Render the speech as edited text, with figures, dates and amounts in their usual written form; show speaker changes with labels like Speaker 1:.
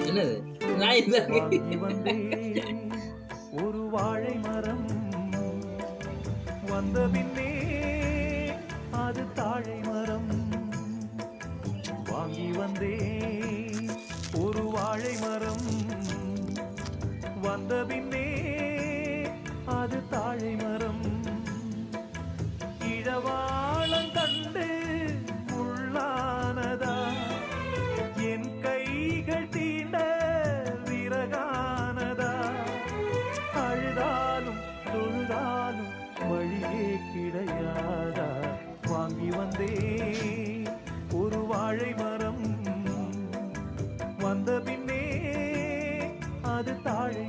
Speaker 1: என்னது நான்
Speaker 2: வாங்கி வந்தே ஒரு வாழை மரம் வந்த பின்னே அது தாழை மரம். வாங்கி வந்தே ஒரு வாழை மரம் வந்த பின்னே அது தாழை மரம். இழவாளம் கண்டு முள்ளானதா என் கைகள் தீண்ட விறகானதா. அழுதாலும் தொழுதாலும் வழியே கிடையாதா. வாங்கி வந்தே ஒரு வாழை மரம் வந்த பின்னே அது தாழை